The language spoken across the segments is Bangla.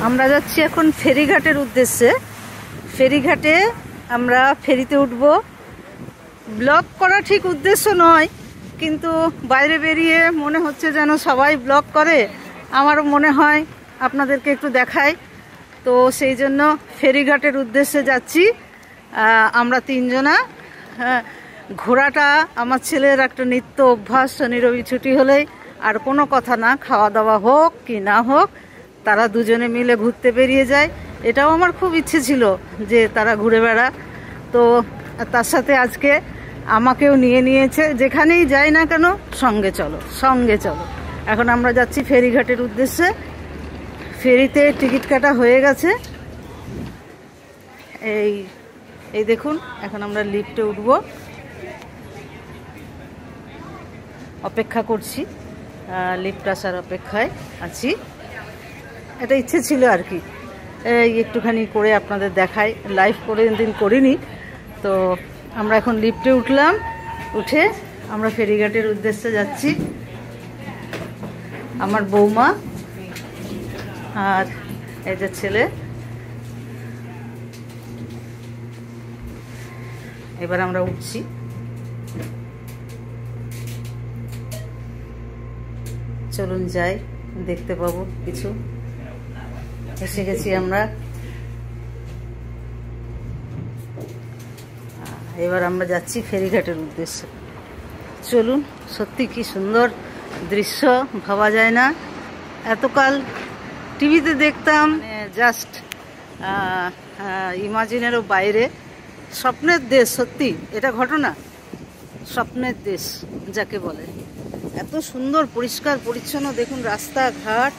আমরা যাচ্ছি এখন ফেরিঘাটের উদ্দেশ্যে। ফেরিঘাটে আমরা ফেরিতে উঠব। ব্লগ করা ঠিক উদ্দেশ্য নয়, কিন্তু বাইরে বেরিয়ে মনে হচ্ছে যেন সবাই ব্লগ করে, আমারও মনে হয় আপনাদেরকে একটু দেখাই। তো সেই জন্য ফেরিঘাটের উদ্দেশ্যে যাচ্ছি আমরা তিনজনা। হ্যাঁ, ঘোরাটা আমার ছেলের একটা নিত্য অভ্যাস। শনি রবি ছুটি হলেই আর কোনো কথা না, খাওয়া দাওয়া হোক কি না হোক, তারা দুজনে মিলে ঘুরতে বেরিয়ে যায়। এটাও আমার খুব ইচ্ছে ছিল যে তারা ঘুরে বেড়া। তো তার সাথে আজকে আমাকেও নিয়ে নিয়েছে, যেখানেই যাই না কেন সঙ্গে চলো সঙ্গে চলো। এখন আমরা যাচ্ছি ফেরিঘাটের উদ্দেশ্যে। ফেরিতে টিকিট কাটা হয়ে গেছে। এই দেখুন, এখন আমরা লিফটে উঠব, অপেক্ষা করছি, লিফট আসার অপেক্ষায় আছি। এটা ইচ্ছে ছিল আর কি, এই একটুখানি করে আপনাদের দেখাই। লাইভ করে দিন করিনি। তো আমরা এখন লিফটে উঠলাম, উঠে আমরা ফেরিঘাটের উদ্দেশ্যে যাচ্ছি। আমার বৌমা আর এই যে ছেলে। এবার আমরা উঠছি। চলুন যাই, দেখতে পাবো কিছু। এসে গেছি আমরা। এবার আমরা যাচ্ছি ফেরিঘাটের উদ্দেশ্যে। চলুন। সত্যি কি সুন্দর দৃশ্য, ভাবা যায় না। এতকাল টিভিতে দেখতাম, জাস্ট ইমাজিনেরও বাইরে। স্বপ্নের দেশ, সত্যি এটা ঘটনা। স্বপ্নের দেশ যাকে বলে। এত সুন্দর পরিষ্কার পরিচ্ছন্ন, দেখুন রাস্তাঘাট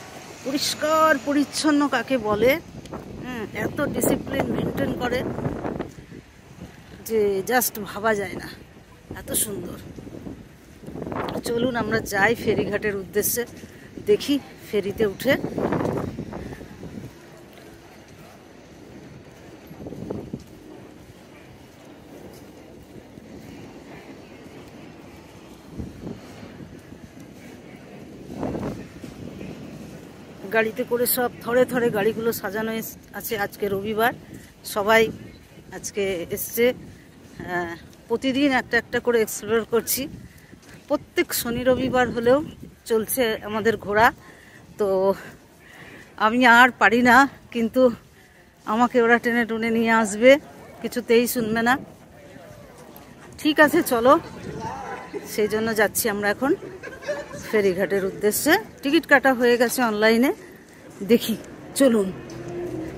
পরিষ্কার পরিচ্ছন্ন কাকে বলে। এত ডিসিপ্লিন মেনটেন করে যে জাস্ট ভাবা যায় না, এত সুন্দর। চলুন আমরা যাই ফেরিঘাটের উদ্দেশ্যে, দেখি ফেরিতে উঠে। গাড়িতে করে সব থরে থরে গাড়িগুলো সাজানো আছে। আজকে রবিবার, সবাই আজকে এসছে। প্রতিদিন একটা একটা করে এক্সপ্লোর করছি। প্রত্যেক শনি রবিবার হলেও চলছে আমাদের ঘোরা। তো আমি আর পারি না, কিন্তু আমাকে ওরা টেনে টুনে নিয়ে আসবে, কিছুতেই শুনবে না। ঠিক আছে চলো, সেই জন্য যাচ্ছি আমরা এখন ফেরিঘাটের উদ্দেশ্যে। টিকিট কাটা হয়ে গেছে অনলাইনে, দেখি চলুন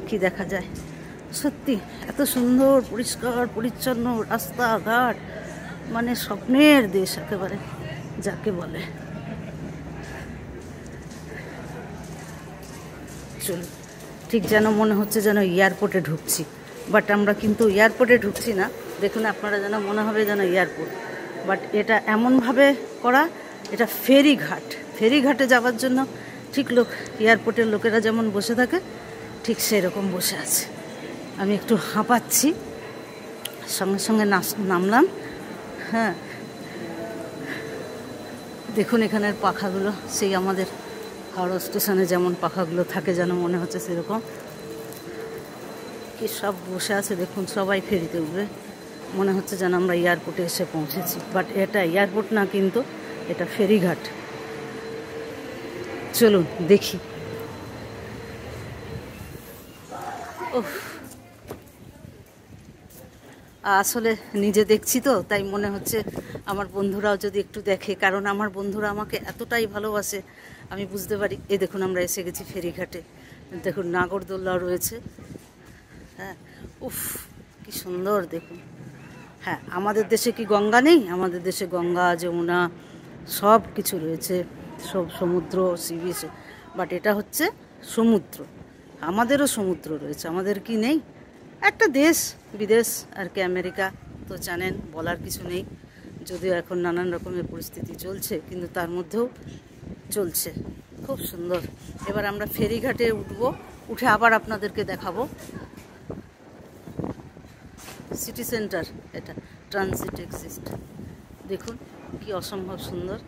কি দেখা যায়। সত্যি এত সুন্দর পরিষ্কার পরিচ্ছন্ন রাস্তাঘাট, মানে স্বপ্নের দেশ একেবারে যাকে বলে। চলুন, ঠিক যেন মনে হচ্ছে যেন এয়ারপোর্টে ঢুকছি, বাট আমরা কিন্তু এয়ারপোর্টে ঢুকছি না। দেখুন আপনারা যেন মনে হবে যেন এয়ারপোর্ট, বাট এটা এমনভাবে করা, এটা ফেরিঘাট। ফেরিঘাটে যাওয়ার জন্য ঠিক এয়ারপোর্টের লোকেরা যেমন বসে থাকে, ঠিক সেই রকম বসে আছে। আমি একটু হাঁপাচ্ছি, সঙ্গে সঙ্গে নামলাম। হ্যাঁ, দেখুন এখানের পাখাগুলো সেই আমাদের হাওড়া স্টেশনে যেমন পাখাগুলো থাকে, যেন মনে হচ্ছে সেরকম। কি সব বসে আছে দেখুন, সবাই ফেরিতে উঠবে। মনে হচ্ছে যেন আমরা এয়ারপোর্টে এসে পৌঁছেছি, বাট এটা এয়ারপোর্ট না, কিন্তু এটা ফেরিঘাট। চলুন দেখি। আসলে নিজে দেখছি তো, তাই মনে হচ্ছে আমার বন্ধুরাও যদি একটু দেখে, কারণ আমার বন্ধুরা আমাকে এতটাই ভালোবাসে, আমি বুঝতে পারি। এই দেখুন আমরা এসে গেছি ফেরিঘাটে। দেখুন নাগরদোল্লা রয়েছে। হ্যাঁ, উফ কি সুন্দর দেখুন। হ্যাঁ, আমাদের দেশে কি গঙ্গা নেই? আমাদের দেশে গঙ্গা যমুনা সব কিছু রয়েছে, সব সমুদ্র, সি বিচ। বাট এটা হচ্ছে সমুদ্র, আমাদেরও সমুদ্র রয়েছে। আমাদের কি নেই? একটা দেশ বিদেশ আর কি, আমেরিকা তো জানেন, বলার কিছু নেই। যদিও এখন নানান রকমের পরিস্থিতি চলছে, কিন্তু তার মধ্যেও চলছে। খুব সুন্দর। এবার আমরা ফেরিঘাটে উঠবো, উঠে আবার আপনাদেরকে দেখাবো। সিটি সেন্টার, এটা ট্রানজিট এক্সিস্ট। দেখুন কি অসম্ভব সুন্দর।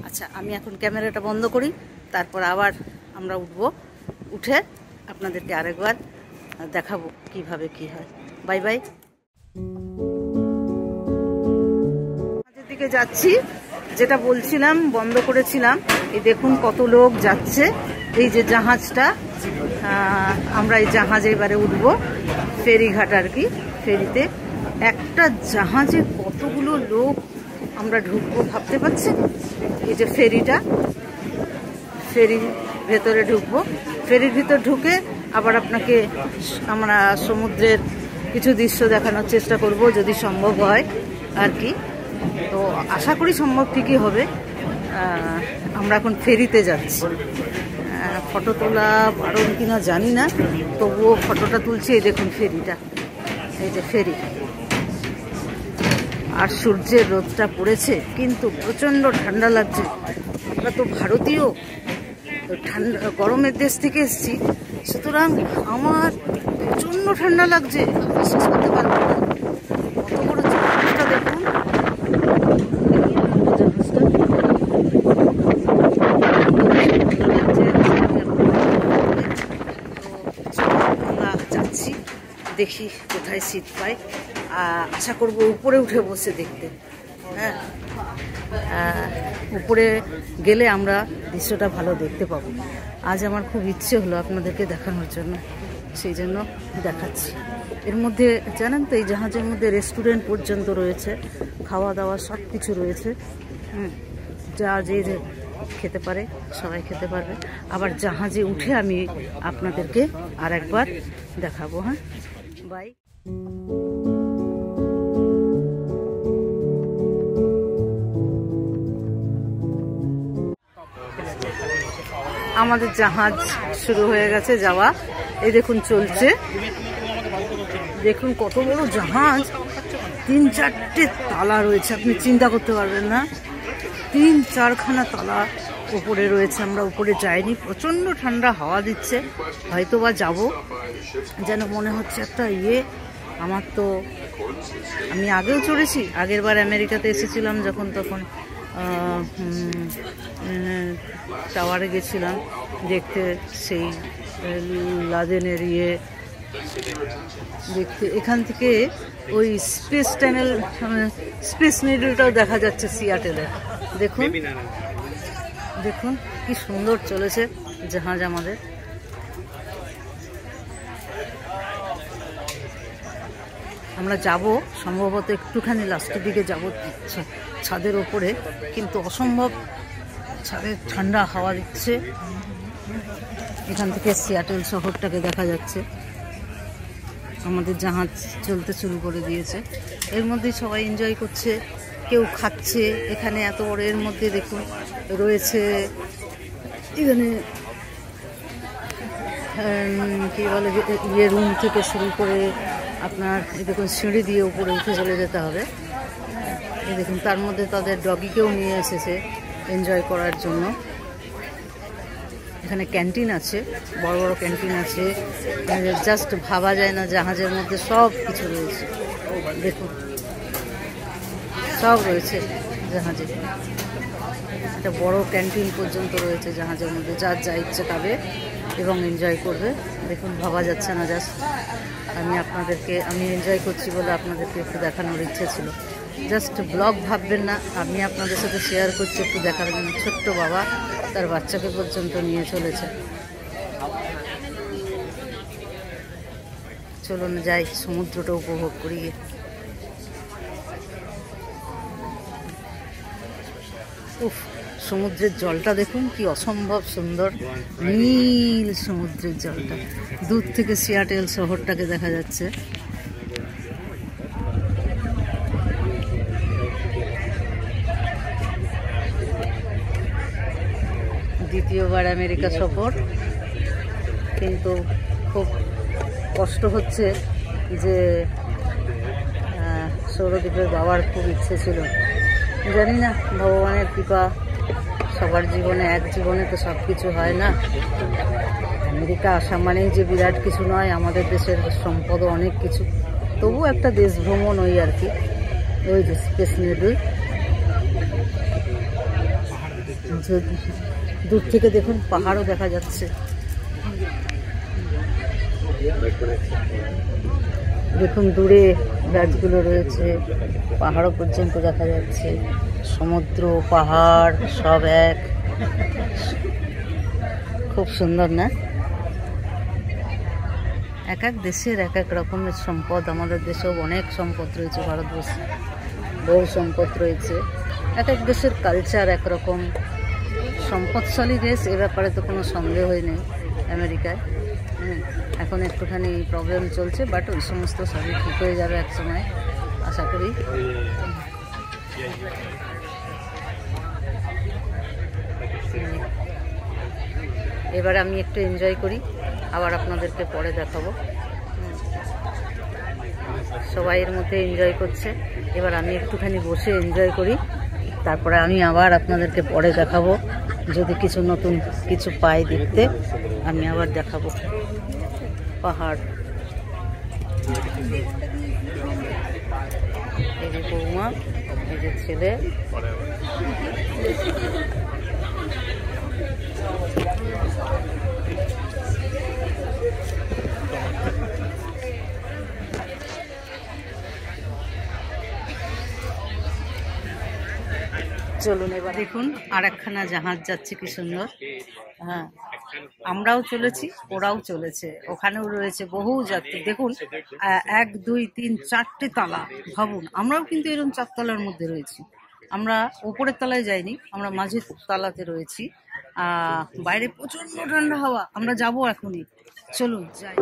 আচ্ছা, আমি এখন ক্যামেরাটা বন্ধ করি, তারপর আবার আমরা উঠে আপনাদেরকে আরেকবার দেখাবো কিভাবে কি হয়। Bye bye. দিকে যাচ্ছি, যেটা বলছিলাম বন্ধ করেছিলাম। এই দেখুন কত লোক যাচ্ছে, এই যে জাহাজটা, আমরা এই জাহাজে এবারে উঠবো, ফেরিঘাট আর কি। ফেরিতে একটা জাহাজে কতগুলো লোক আমরা ঢুকবো ভাবতে পারছি। এই যে ফেরিটা, ফেরির ভেতরে ঢুকবো। ফেরির ভিতর ঢুকে আবার আপনাকে আমরা সমুদ্রের কিছু দৃশ্য দেখানোর চেষ্টা করব, যদি সম্ভব হয় আর কি। তো আশা করি সম্ভব ঠিকই হবে। আমরা এখন ফেরিতে যাচ্ছি। ফটো তোলা বারণ কিনা জানি না, তবুও ফটোটা তুলছি। এই দেখুন ফেরিটা, এই যে ফেরি। আর সূর্যের রোদটা পড়েছে, কিন্তু প্রচণ্ড ঠান্ডা লাগছে। আমরা তো ভারতীয়, ঠান্ডা গরমের দেশ থেকে এসেছি, সুতরাং আমার প্রচণ্ড ঠান্ডা লাগছে, বিশ্বাস করতে পারবো না। কত বড় জাহাজটা দেখুন, আমরা যাচ্ছি, দেখি কোথায় সিট পাই। আশা করবো উপরে উঠে বসে দেখতে। হ্যাঁ, উপরে গেলে আমরা দৃশ্যটা ভালো দেখতে পাবো। আজ আমার খুব ইচ্ছে হলো আপনাদেরকে দেখানোর জন্য, সেই জন্য দেখাচ্ছি। এর মধ্যে জানেন তো, এই জাহাজের মধ্যে রেস্টুরেন্ট পর্যন্ত রয়েছে, খাওয়া দাওয়া সব কিছু রয়েছে। যা যে খেতে পারে সবাই খেতে পারবে। আবার জাহাজে উঠে আমি আপনাদেরকে আর একবার দেখাবো। হ্যাঁ, বাই। আমাদের জাহাজ শুরু হয়ে গেছে যাওয়া। এই দেখুন চলছে, দেখুন কত বড় জাহাজ, 3-4টে তালা রয়েছে, আপনি চিন্তা করতে পারবেন না। 3-4খানা তালা উপরে রয়েছে। আমরা উপরে যাইনি, প্রচণ্ড ঠান্ডা হাওয়া দিচ্ছে, হয়তো বা যাবো। যেন মনে হচ্ছে একটা আমার তো, আমি আগেও চড়েছি, আগের বার আমেরিকাতে এসেছিলাম যখন, তখন টাওয়ারে গেছিলাম দেখতে, সেই লাদেনের দেখতে। এখান থেকে ওই স্পেস টানেল, স্পেস নিডলটাও দেখা যাচ্ছে সিয়াটেলে। দেখুন দেখুন কি সুন্দর চলেছে জাহাজ আমাদের। আমরা যাব সম্ভবত একটুখানি লাস্টের দিকে যাব ছাদের ওপরে, কিন্তু অসম্ভব ছাদে ঠান্ডা হাওয়া দিচ্ছে। এখান থেকে সিয়াটেল শহরটাকে দেখা যাচ্ছে। আমাদের জাহাজ চলতে শুরু করে দিয়েছে, এর মধ্যেই সবাই এনজয় করছে, কেউ খাচ্ছে। এখানে এত বড়, এর মধ্যে দেখুন রয়েছে এখানে কি বলে, রুম থেকে শুরু করে আপনার এই দেখুন সিঁড়ি দিয়ে উপরে উঠে চলে যেতে হবে। এই দেখুন তার মধ্যে তাদের ডগিকেও নিয়ে এসেছে এনজয় করার জন্য। এখানে ক্যান্টিন আছে, বড় বড় ক্যান্টিন আছে, জাস্ট ভাবা যায় না জাহাজের মধ্যে সব কিছু রয়েছে। দেখুন সব রয়েছে জাহাজে, একটা বড় ক্যান্টিন পর্যন্ত রয়েছে জাহাজের মধ্যে, যার যা ইচ্ছে খাবে এবং এনজয় করবে। দেখুন ভাবা যাচ্ছে না, জাস্ট আমি এনজয় করছি বলে আপনাদেরকে একটু দেখানোর ইচ্ছে ছিল। জাস্ট ব্লগ ভাববেন না, আমি আপনাদের সাথে শেয়ার করছি একটু দেখার জন্য। ছোট্ট বাবা তার বাচ্চাকে পর্যন্ত নিয়ে চলেছে। চলুন যাই, সমুদ্রটা উপভোগ করি। উফ, সমুদ্রের জলটা দেখুন কি অসম্ভব সুন্দর, নীল সমুদ্রের জলটা। দূর থেকে সিয়াটেল শহরটাকে দেখা যাচ্ছে। দ্বিতীয়বার আমেরিকা সফর, কিন্তু খুব কষ্ট হচ্ছে যে সৌরদীপের বাবার খুব ইচ্ছে ছিল। জানি না, ভগবানের কৃপা সবার জীবনে, এক জীবনে তো সব কিছু হয় না। আমেরিকা আসা মানেই যে বিরাট কিছু নয়, আমাদের দেশের সম্পদও অনেক কিছু, তবু একটা দেশ ভ্রমণ ওই আর কি। ওই যে স্পেস নিডল, দূর থেকে দেখুন পাহাড়ও দেখা যাচ্ছে। দেখুন দূরে গাছগুলো রয়েছে, পাহাড়ও পর্যন্ত দেখা যাচ্ছে, সমুদ্র পাহাড় সব এক, খুব সুন্দর না? এক এক দেশের এক এক রকমের সম্পদ, আমাদের দেশেও অনেক সম্পদ রয়েছে, ভারতবর্ষে বহু সম্পদ রয়েছে। এক এক দেশের কালচার একরকম, সম্পদশালী দেশ, এ ব্যাপারে তো কোনো সন্দেহই নেই আমেরিকায়। এখন একটুখানি প্রবলেম চলছে, বাট ওই সমস্ত সবই ঠিক হয়ে যাবে এক সময় আশা করি। এবার আমি একটু এনজয় করি, আবার আপনাদেরকে পরে দেখাবো। সবাই এর মধ্যে এনজয় করছে, এবার আমি একটুখানি বসে এনজয় করি, তারপরে আমি আবার আপনাদেরকে পরে দেখাবো। যদি কিছু নতুন কিছু পাই দেখতে, আমি আবার দেখাবো। পাহাড়, এই যে বৌমা, এই যে ছেলে, চলুন এবার দেখুন আর একখানা জাহাজ যাচ্ছে, কি সুন্দর। হ্যাঁ, আমরাও চলেছি, ওরাও চলেছে, ওখানেও রয়েছে বহু যাত্রী। দেখুন 1 2 3 4টে তালা, ভাবুন আমরাও কিন্তু এরকম 4 তলার মধ্যে রয়েছি। আমরা ওপরের তলায় যাইনি, আমরা মাঝের তালাতে রয়েছি। বাইরে প্রচন্ড ঠান্ডা হাওয়া, আমরা যাবো এখনই, চলুন যাই।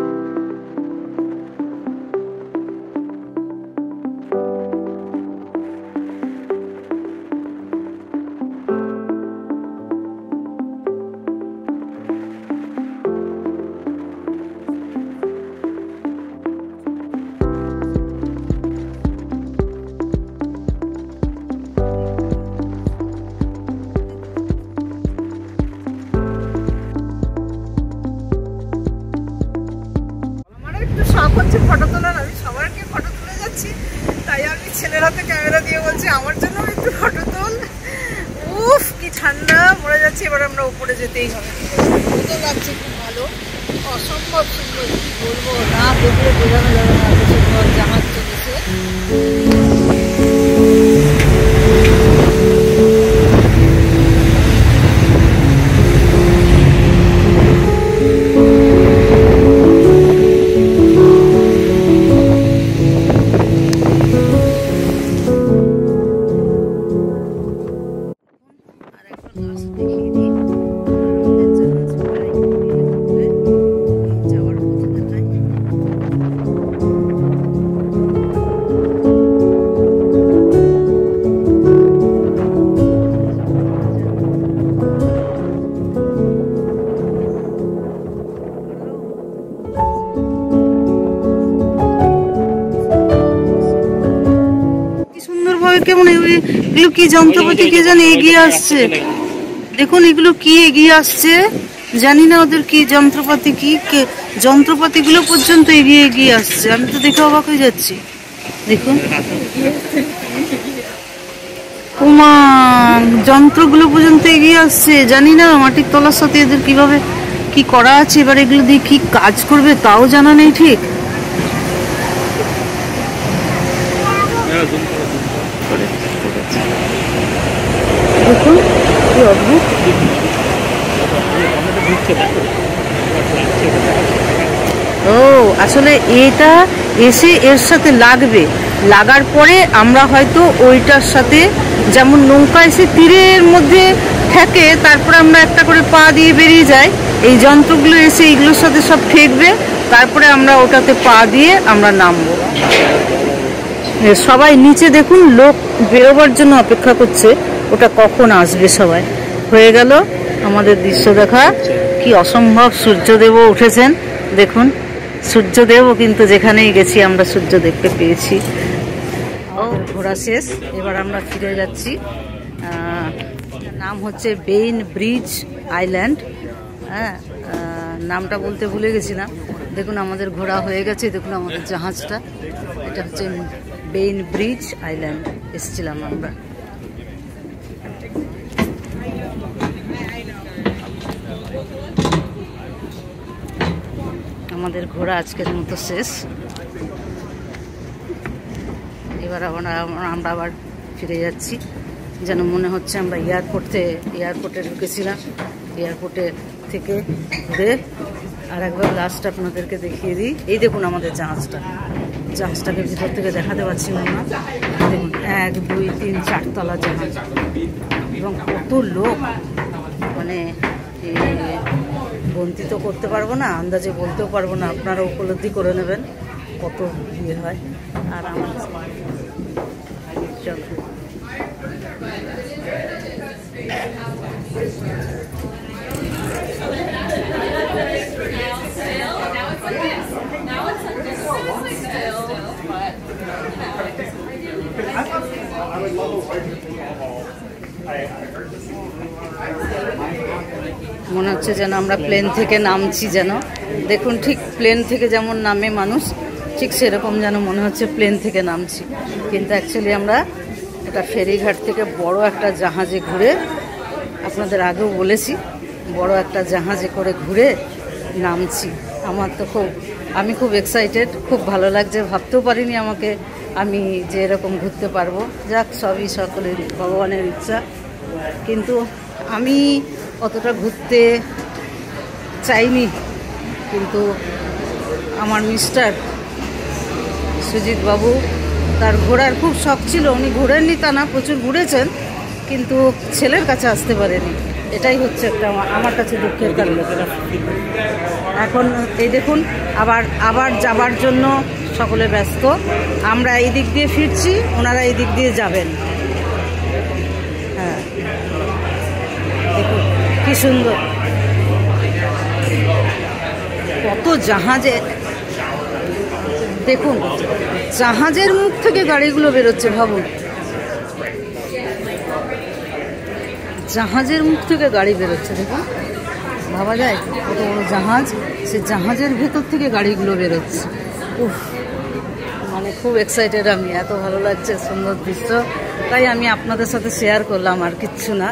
ফটো তোলার, আমি সবারকে ফটো তুলে যাচ্ছি, তাই আমি ছেলের হাতে ক্যামেরা দিয়ে বলছি আমার জন্য একটু ফটো তোল। উফ কি ঠান্ডা, মরে যাচ্ছে। এবার আমরা উপরে যেতেই হবে, বুঝতে পারছি খুব ভালো, অসম্ভব সুন্দর, কি বলবো, না দেখলে বোঝানো যাবে না এত সুন্দর জাহাজ চলেছে। কেমন এগুলো কি যন্ত্রপাতি কে জানে এগিয়ে আসছে, দেখুন এগুলো কি এগিয়ে আসছে, জানি না ওদের কি যন্ত্রপাতি, কি যন্ত্রপাতিগুলো পর্যন্ত এগিয়ে এগিয়ে আসছে, আমি তো দেখে অবাক হয়ে যাচ্ছি। দেখুন ওমা, যন্ত্রগুলো পর্যন্ত এগিয়ে আসছে, জানি না মাটির তলার সাথে এদের কিভাবে কি করা আছে, এবার এগুলো দিয়ে কি কাজ করবে তাও জানা নেই ঠিক। দেখুন কি অদ্ভুত, ও আসলে এটা এসে এর সাথে লাগবে, লাগার পরে আমরা হয়তো ওইটার সাথে, যেমন নৌকা এসে তীরের মধ্যে ঠেকে, তারপরে আমরা একটা করে পা দিয়ে বেরিয়ে যাই, এই যন্ত্রগুলো এসে এইগুলোর সাথে সব ঠেকবে, তারপরে আমরা ওটাতে পা দিয়ে আমরা নামবো। সবাই নিচে দেখুন, লোক বেরোবার জন্য অপেক্ষা করছে, ওটা কখন আসবে। সবাই হয়ে গেল আমাদের দৃশ্য দেখা, কি অসম্ভব। সূর্যদেবও উঠেছেন, দেখুন সূর্যদেবও কিন্তু যেখানেই গেছি আমরা সূর্য দেখতে পেয়েছি। ঘোরা শেষ, এবার আমরা ফিরে যাচ্ছি। নাম হচ্ছে বেইন ব্রিজ আইল্যান্ড, হ্যাঁ নামটা বলতে ভুলে গেছিলাম। দেখুন আমাদের ঘোরা হয়ে গেছে, দেখুন আমাদের জাহাজটা, এটা হচ্ছে বেইন ব্রিজ আইল্যান্ড এসেছিলাম আমরা। আমাদের ঘোরা আজকের মতো শেষ। এবার আমরা আবার ফিরে যাচ্ছি, যেন মনে হচ্ছে আমরা এয়ারপোর্টে ঢুকেছিলাম। এয়ারপোর্টে থেকে ঘুরে আর একবার লাস্ট আপনাদেরকে দেখিয়ে দিই। এই দেখুন আমাদের জাহাজটাকে ভিতর থেকে দেখাতে পারছি না। দেখুন 1 2 3 4 তলা জাহাজ, এবং কত লোক, মানে গন্তি তো করতে পারবো না, আন্দাজে বলতেও পারবো না, আপনারা উপলব্ধি করে নেবেন কত ইয়ে হয়। আর আমার মনে হচ্ছে যেন আমরা প্লেন থেকে নামছি, যেন দেখুন ঠিক প্লেন থেকে যেমন নামে মানুষ, ঠিক সেরকম যেন মনে হচ্ছে প্লেন থেকে নামছি। কিন্তু অ্যাকচুয়ালি আমরা এটা ফেরিঘাট থেকে বড় একটা জাহাজে ঘুরে, আপনাদের আগেও বলেছি, বড় একটা জাহাজে করে ঘুরে নামছি। আমার তো আমি খুব এক্সাইটেড, খুব ভালো লাগছে। ভাবতেও পারিনি আমি যে এরকম ঘুরতে পারবো। যাক, সবই সকলের ভগবানের ইচ্ছা। কিন্তু আমি অতটা ঘুরতে চাইনি, কিন্তু আমার মিস্টার সুজিত বাবু, তার ঘোরার খুব শখ ছিল। উনি ঘোরেননি তা না, প্রচুর ঘুরেছেন, কিন্তু ছেলের কাছে আসতে পারেনি। এটাই হচ্ছে একটা আমার কাছে দুঃখের কারণ। এখন এই দেখুন আবার যাবার জন্য সকলে ব্যস্ত। আমরা এই দিক দিয়ে ফিরছি, ওনারা এই দিক দিয়ে যাবেন। হ্যাঁ, দেখুন কি সুন্দর, কত জাহাজে, দেখুন জাহাজের মুখ থেকে গাড়িগুলো বেরোচ্ছে। ভাবুন, জাহাজের মুখ থেকে গাড়ি বেরোচ্ছে। দেখুন, ভাবা যায় কত বড় জাহাজ, সে জাহাজের ভেতর থেকে গাড়িগুলো বেরোচ্ছে। উফ, মানে খুব এক্সাইটেড আমি, এত ভালো লাগছে সুন্দর দৃশ্য। তাই আমি আপনাদের সাথে শেয়ার করলাম, আর কিচ্ছু না।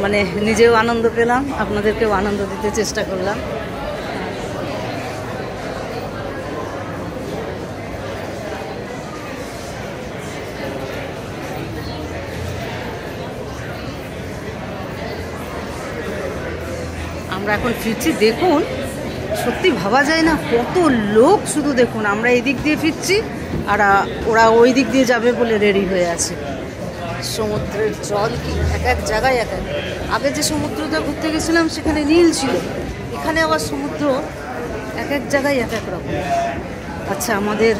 মানে নিজেও আনন্দ পেলাম, আপনাদেরকেও আনন্দ দিতে চেষ্টা করলাম। আমরা এখন ফিরছি। দেখুন, সত্যি ভাবা যায় না কত লোক। শুধু দেখুন, আমরা এই দিক দিয়ে ফিরছি আর ওরা ওই দিক দিয়ে যাবে বলে রেডি হয়ে আছে। সমুদ্রের জল কি এক এক জায়গায় এক এক। আগে যে সমুদ্রটা ঘুরতে গেছিলাম সেখানে নীল ছিল, এখানে আবার সমুদ্র এক এক জায়গায় এক এক রকম। আচ্ছা, আমাদের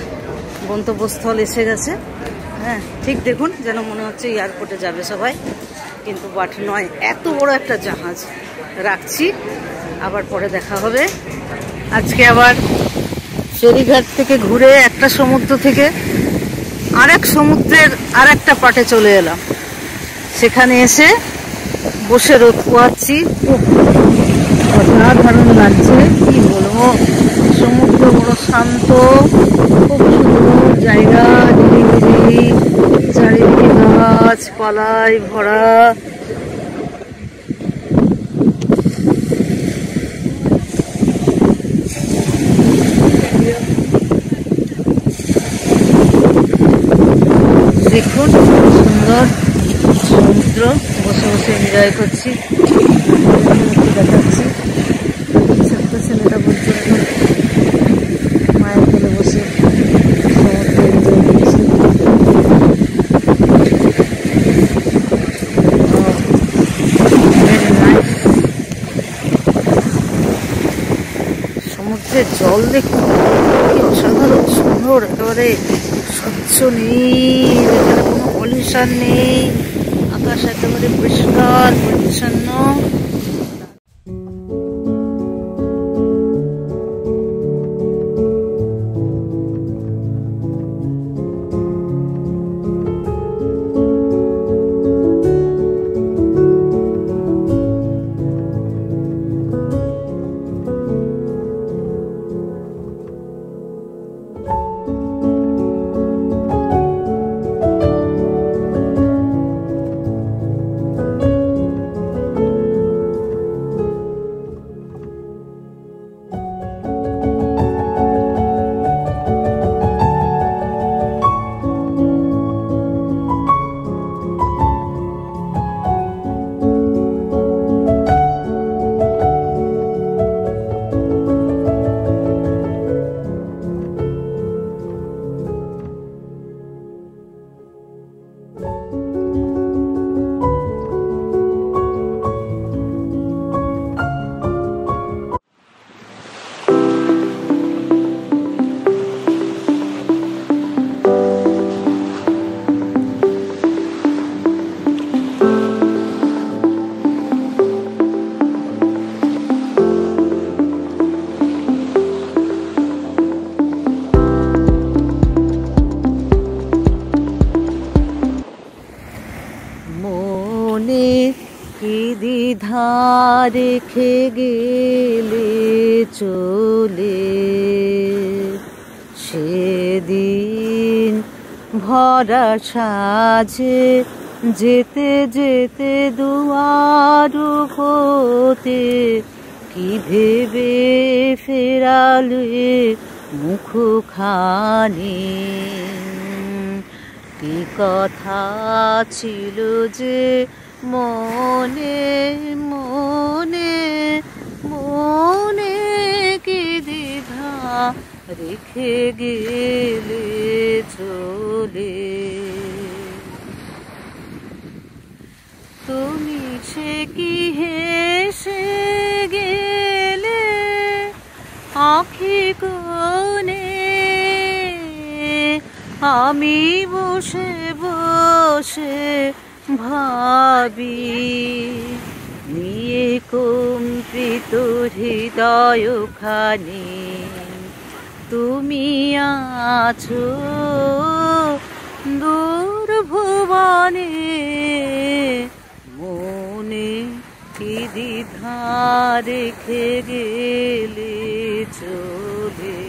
গন্তব্যস্থল এসে গেছে। হ্যাঁ, ঠিক দেখুন, যেন মনে হচ্ছে এয়ারপোর্টে যাবে সবাই, কিন্তু বাট নয়, এত বড় একটা জাহাজ। রাখছি, আবার পরে দেখা হবে। আজকে আবার ফেরিঘাট থেকে ঘুরে একটা সমুদ্র থেকে আরেক সমুদ্রের আরেকটা পাটে চলে এলাম। সেখানে এসে বসে রোদ পোয়াচ্ছি, খুব অসাধারণ লাগছে। কি বলবো, সমুদ্র বড় শান্ত, খুব সুন্দর জায়গা, ঝিরিঝিরি, চারিদিকে গাছপালায় ভরা। দেখুন সুন্দর সমুদ্র, বসে বসে এনজয় করছি, দেখাচ্ছি। ছোট্ট ছেলেটা বলছে মায়ের কোলে বসে সমুদ্র এনজয় করছি। সমুদ্রের জল দেখুন কি অসাধারণ সুন্দর, একেবারে স্বচ্ছ নীল, এখানে কোনো পলিউশন নেই, আকাশ একেবারে পরিষ্কার পরিচ্ছন্ন। দ্বিধা রেখে গেলে চলে, সেদিন ভরা সাজে যেতে যেতে দুয়ার হতে কি ভেবে ফেরালে মুখখানি, কি কথা ছিল যে মনে মনে মনে, কি দ্বিধা রেখে গেলে চলে। তুমি সে কি হেসে গেলে আঁখি কোণে, আমি বসে বসে ভাবি নিয়ে কম্পিত হৃদয়খানি, তুমি আছো দূর ভুবনে, মনে কি দ্বিধা রেখে গেলে চলে।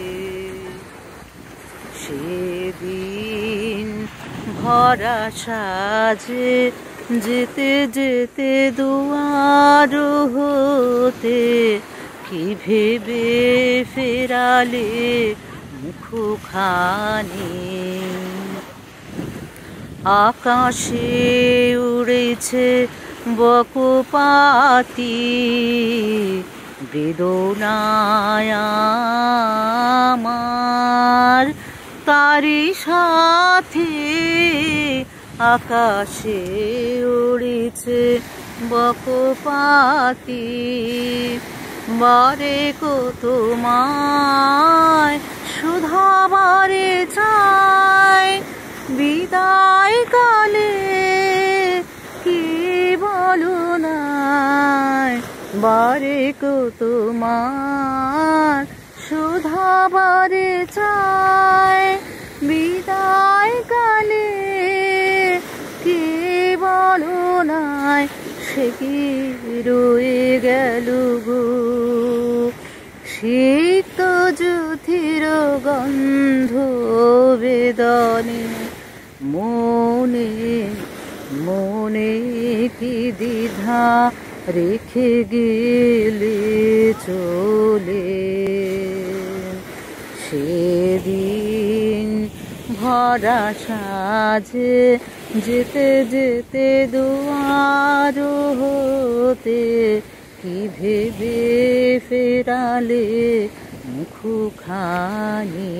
সেদিন ভরা সাজে যেতে যেতে দুয়ার হতে কি ভেবে ফেরালে মুখখানি, আকাশে উড়েছে বকপাতি বেদনায় আমার, তারি সাথে আকাশে উড়েছে বকপাতি, বারে কত মায় শুধাবারে চায়, বিদায় কালে কি বলো নাই, বারে কত মায় শুধাবারে চায়, বিদায় কালে কি বলো নাই, সে কি রয়ে গেল গো শীত যুথির গন্ধ বেদনে, মনে মনে কি দ্বিধা রেখে গেলে চলে। সেদিন ভরা সাজে যেতে যেতে দুয়ার হতে কি ভেবে ফেরালে মুখখানি।